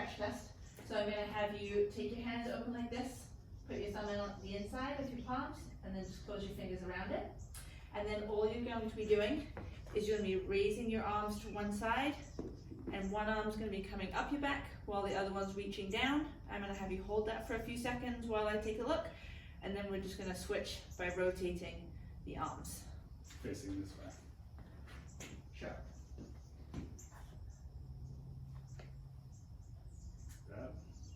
stretch test. So I'm gonna have you take your hands open like this, put your thumb in on the inside with your palms, and then just close your fingers around it. And then all you're going to be doing is you're gonna be raising your arms to one side, and one arm's gonna be coming up your back while the other one's reaching down. I'm gonna have you hold that for a few seconds while I take a look, and then we're just gonna switch by rotating the arms. Facing this way. Sure. That.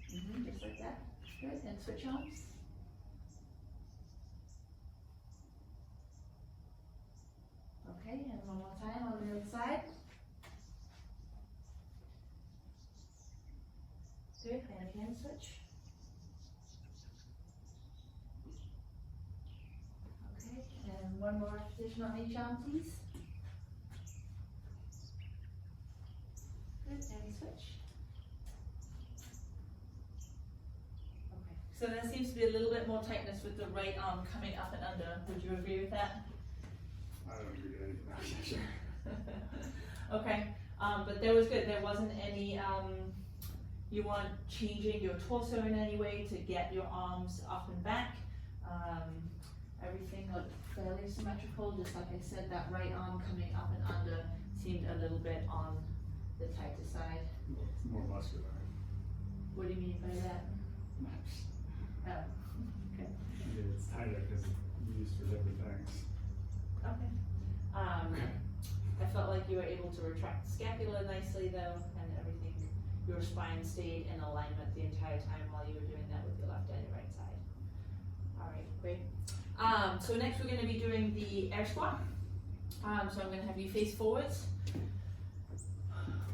Just like that. Good, and switch arms. Okay, and one more time on the other side. Good, and again switch. Okay, and one more repetition on each arm, please. Good, and switch. Okay, so there seems to be a little bit more tightness with the right arm coming up and under. Would you agree with that? I don't agree with anything. Yeah, sure. Okay, but that was good. There wasn't any, you weren't changing your torso in any way to get your arms up and back. Everything looked fairly symmetrical. Just like I said, that right arm coming up and under seemed a little bit on the tighter side. Well, it's more muscular. What do you mean by that? Oh, okay. Yeah, it's tighter because it's used for different things. Okay. I felt like you were able to retract the scapula nicely though, and everything. Your spine stayed in alignment the entire time while you were doing that with your left and your right side. All right, great. So next we're going to be doing the air squat. So I'm going to have you face forwards.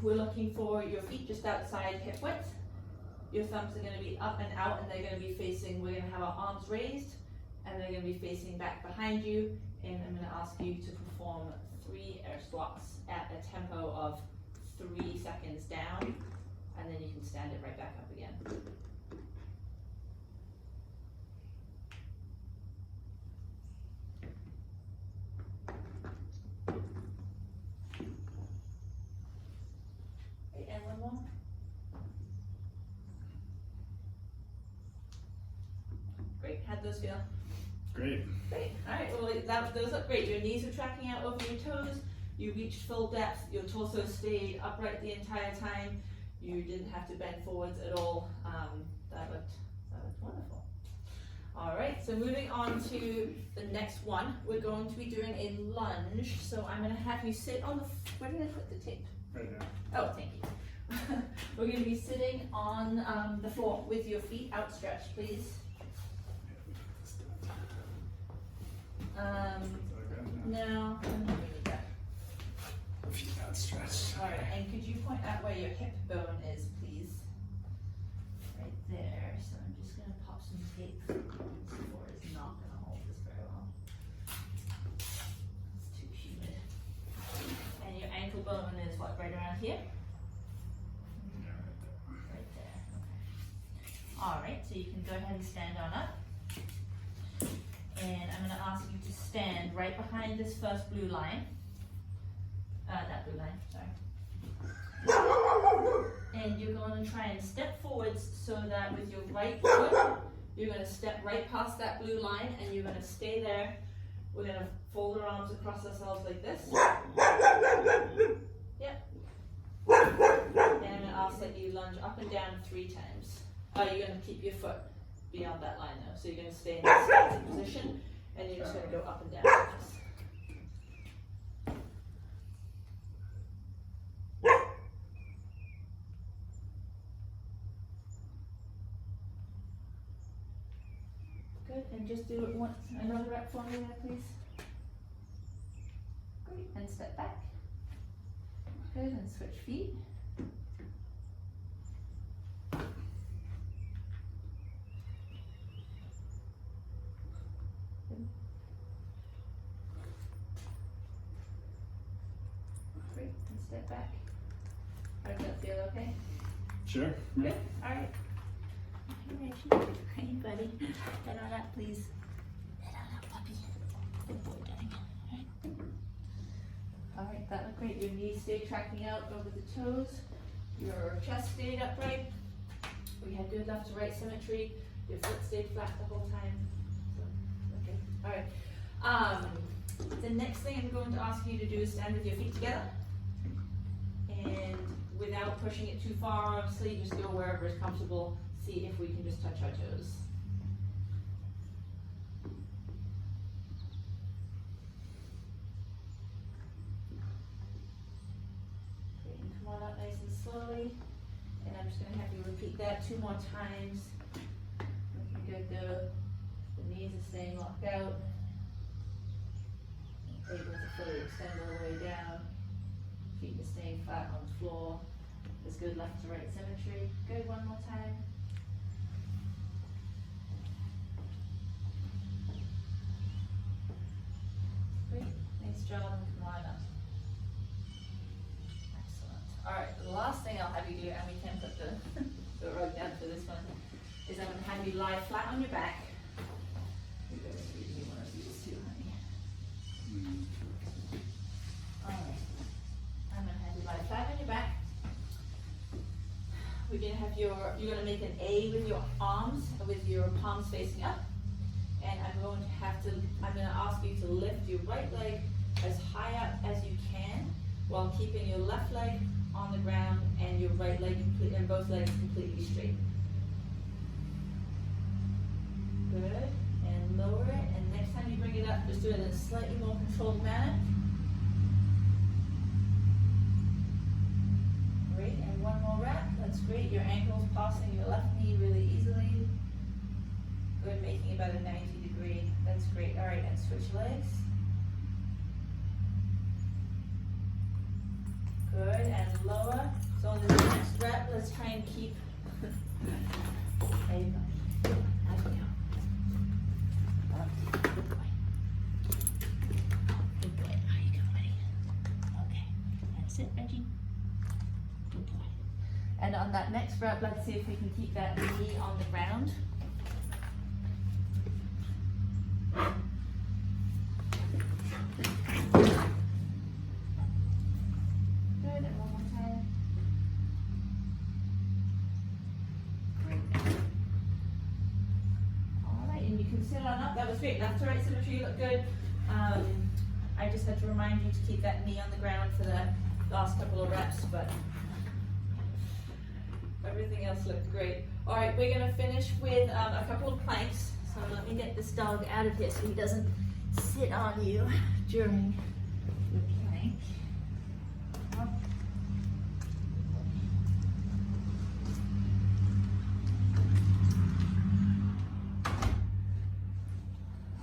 We're looking for your feet just outside hip width. Your thumbs are going to be up and out, and they're going to be facing, we're going to have our arms raised, and they're going to be facing back behind you. And I'm going to ask you to perform 3 air squats at a tempo of 3 seconds down, and then you can stand it right back up again. Great, and one more. Great, how'd those feel? Great. Great, alright, well those look great. Your knees are tracking out over your toes, you reached full depth, your torso stayed upright the entire time, you didn't have to bend forwards at all. That looked wonderful. Alright, so moving on to the next one, we're going to be doing a lunge. So I'm going to have you sit on the, where did I put the tape? Right now. Oh, thank you. We're going to be sitting on the floor with your feet outstretched, please. No, we need that. Feet outstretched. Alright, and could you point out where your hip bone is, please? Right there. So I'm just going to pop some tape. This floor is not going to hold this very well. It's too humid. And your ankle bone is what, right around here? Right there. Okay. Alright, so you can go ahead and stand on up. And I'm going to ask you to stand right behind this first blue line. That blue line, sorry. And you're going to try and step forwards so that with your right foot, you're going to step right past that blue line and you're going to stay there. We're going to fold our arms across ourselves like this. Yep. And I'm going to ask that you lunge up and down 3 times. You're going to keep your foot beyond that line though. So you're going to stay in this standing position and you're just going to go up and down like this. Good, and just do it once, another rep for me there, please. Great, and step back. Good, and switch feet. Good. Great, and step back. How does that feel, okay? Sure. Good, alright. Hey buddy, head on up please. Head on up puppy. Good boy darling. Alright, that looked great. Your knees stayed tracking out over the toes. Your chest stayed upright. We had good left to right symmetry. Your foot stayed flat the whole time. So, okay, all right. The next thing I'm going to ask you to do is stand with your feet together. And without pushing it too far, obviously, just go wherever is comfortable. See if we can just touch our toes. Great, and come on up nice and slowly. And I'm just gonna have you repeat that 2 more times. Looking good though. The knees are staying locked out. Able to fully extend all the way down. Feet are staying flat on the floor. There's good left to right symmetry. Good, one more time. Great, nice job, come on up. Excellent. Alright, the last thing I'll have you do, and we can put the rug down for this one, is I'm going to have you lie flat on your back. You're going to squeeze me one of these too, honey. Alright, I'm going to have you lie flat on your back. We're going to have you're going to make an A with your arms, with your palms facing up. And I'm going to ask you to lift your right leg as high up as you can while keeping your left leg on the ground and your right leg and both legs completely straight. Good. And lower it. And next time you bring it up, just do it in a slightly more controlled manner. Great. And one more wrap. That's great. Your ankle's passing your left knee really easily. Good, making about a 90 degree. That's great. All right, and switch legs. Good, and lower. So on this next rep, let's try and keep. There you go. Out you go. Good boy. Good boy. How you go, buddy? Okay, that's it, Reggie. Good boy. And on that next rep, let's see if we can keep that knee on the ground. That was great. Left to right symmetry, you look good. I just had to remind you to keep that knee on the ground for the last couple of reps, but everything else looked great. All right, we're going to finish with a couple of planks. So let me get this dog out of here so he doesn't sit on you during the plank.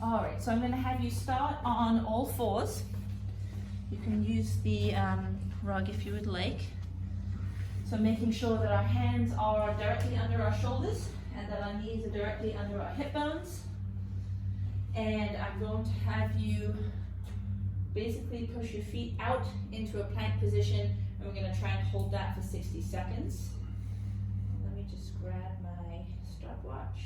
All right, so I'm going to have you start on all fours. You can use the rug if you would like. So making sure that our hands are directly under our shoulders and that our knees are directly under our hip bones. And I'm going to have you basically push your feet out into a plank position, and we're going to try and hold that for 60 seconds. Let me just grab my stopwatch.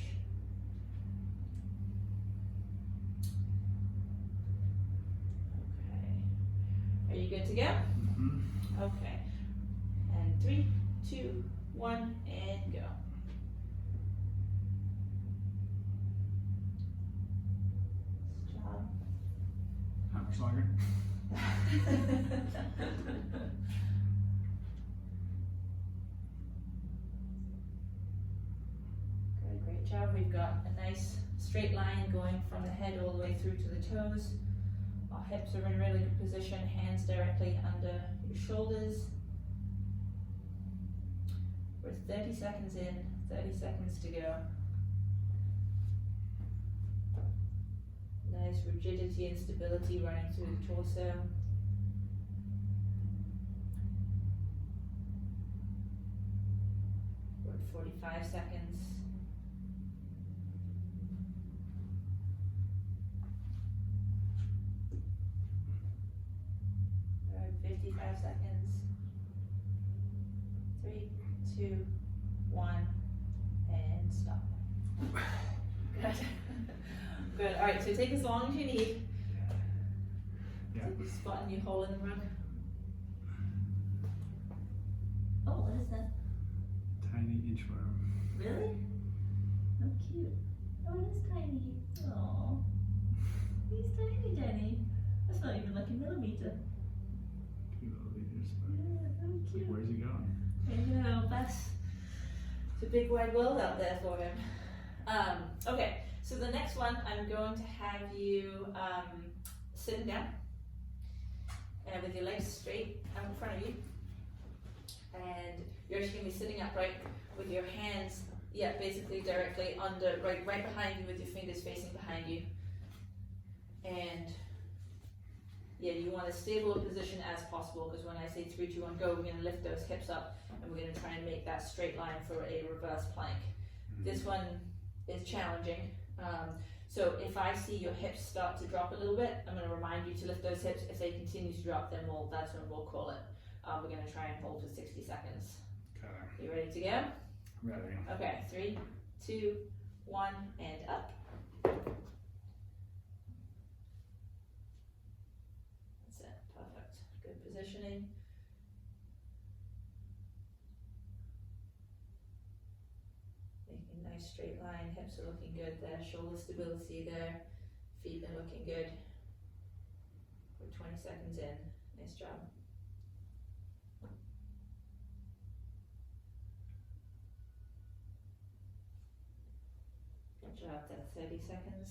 Are you good to go? Mm-hmm. Okay. And 3, 2, 1, and go. Nice job. How much longer? Good, great job. We've got a nice straight line going from the head all the way through to the toes. Our hips are in really good position, hands directly under your shoulders. We're 30 seconds in, 30 seconds to go. Nice rigidity and stability running through the torso. We're at 45 seconds. We're at 55 seconds. 3, 2, 1, and stop. Good. Good. All right, so take as long as you need. Yeah. Take a spot in your hole in the rug. Oh, what is that? tiny inchworm. Really? Oh, cute. Oh, he's tiny. Oh, he's tiny, Denny. That's not even like a millimeter. 2 milliliters. Yeah, very It's like, cute. where's he going? I know, that's it's a big wide world out there for him. Okay, so the next one, I'm going to have you sitting down and with your legs straight out in front of you, and you're actually going to be sitting upright with your hands, basically directly under, right behind you, with your fingers facing behind you, and you want as stable a position as possible, because when I say 3, 2, 1, go, we're going to lift those hips up and we're going to try and make that straight line for a reverse plank. This one is challenging. So if I see your hips start to drop a little bit, I'm going to remind you to lift those hips. If they continue to drop, then that's when we'll call it. We're going to try and hold for 60 seconds. Okay. You ready to go? Ready. Okay, 3, 2, 1, and up. That's it, perfect. Good positioning. Making a nice straight line, hips are looking good there, shoulder stability there, feet are looking good. We're 20 seconds in, nice job. Good job there, 30 seconds.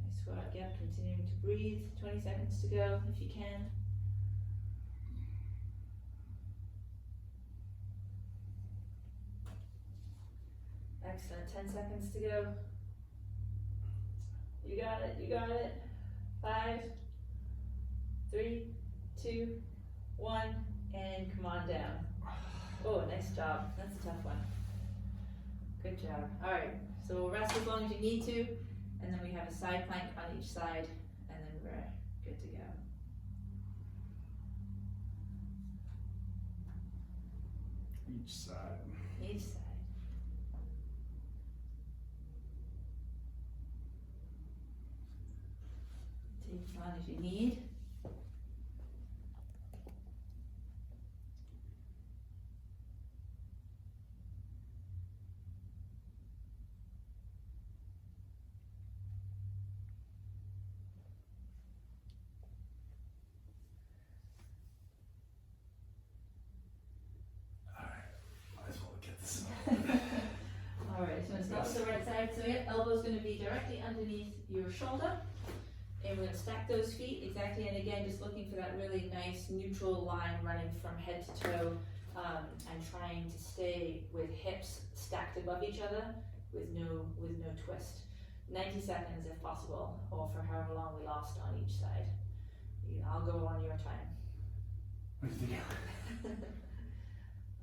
Nice work, continuing to breathe, 20 seconds to go if you can. Excellent, 10 seconds to go. You got it. 5, 3, 2, 1, and come on down. Oh, nice job, that's a tough one. Good job. Alright, so we'll rest as long as you need to, and then we have a side plank on each side, and then we're good to go. Each side. Each side. Take as long as you need. Alright, so it's not to the right side, so your elbow's going to be directly underneath your shoulder, and we're going to stack those feet exactly, and again just looking for that really nice neutral line running from head to toe, and trying to stay with hips stacked above each other with no twist. 90 seconds if possible, or for however long we lost on each side. I'll go on your time. Where's he going?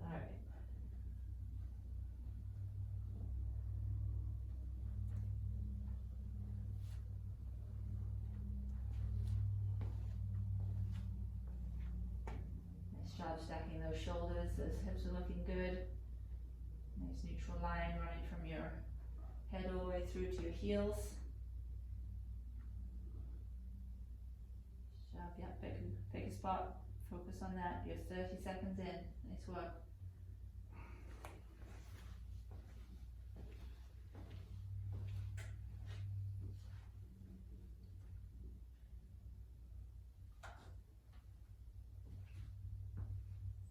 Alright. Nice job stacking those shoulders, those hips are looking good. Nice neutral line running from your head all the way through to your heels. Nice job, pick a spot, focus on that. You're 30 seconds in, nice work.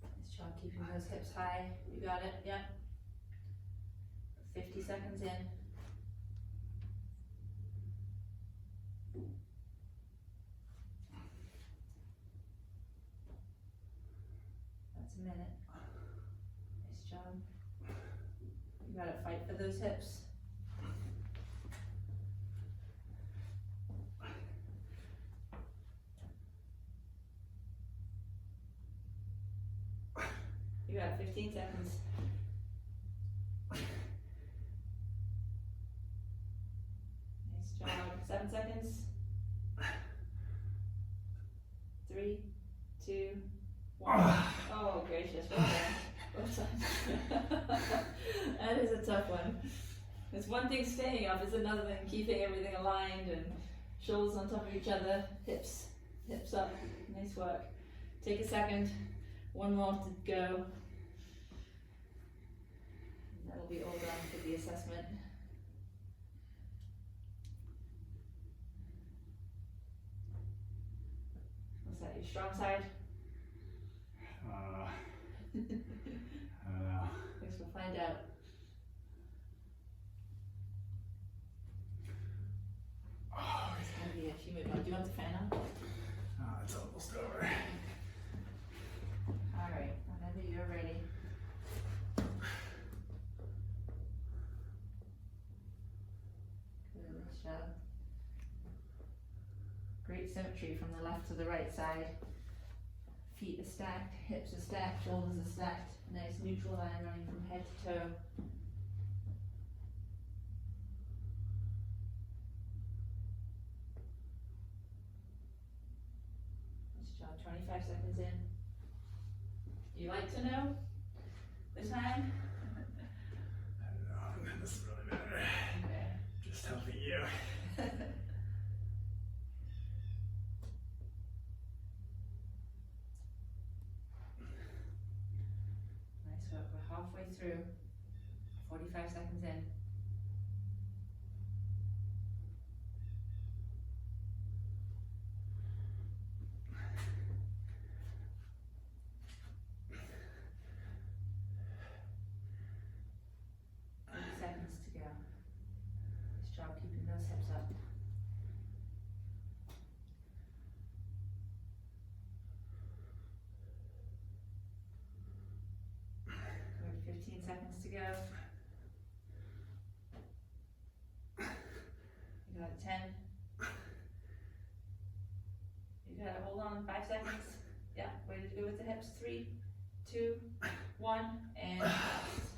Nice job keeping those hips high. You got it, yep. 50 seconds in. That's a minute. Nice job. You gotta fight for those hips. You got 15 seconds. Nice job. 7 seconds. 3, 2, 1. Oh, gracious. Well done. That is a tough one. It's one thing staying up, it's another thing keeping everything aligned and shoulders on top of each other, hips hips up, nice work. Take a second, one more to go. And that'll be all done for the assessment. What's that, your strong side? I don't know. Guess we'll find out. Oh, It's gonna be a few minutes. Do you want the fan on? it's almost over. Alright, whenever you're ready. Good, nice job. Great symmetry from the left to the right side. Feet are stacked, hips are stacked, shoulders are stacked. Nice neutral line running from head to toe. Nice job, 25 seconds in. You like to know the time? I don't know. This is really better. Okay. Just helping you. Nice work, we're halfway through. 45 seconds in. Seconds to go. Nice job keeping those hips up. Good, 15 seconds to go. You got 10. You gotta hold on, 5 seconds. Yeah, way to go with the hips. 3, 2, 1, and rest.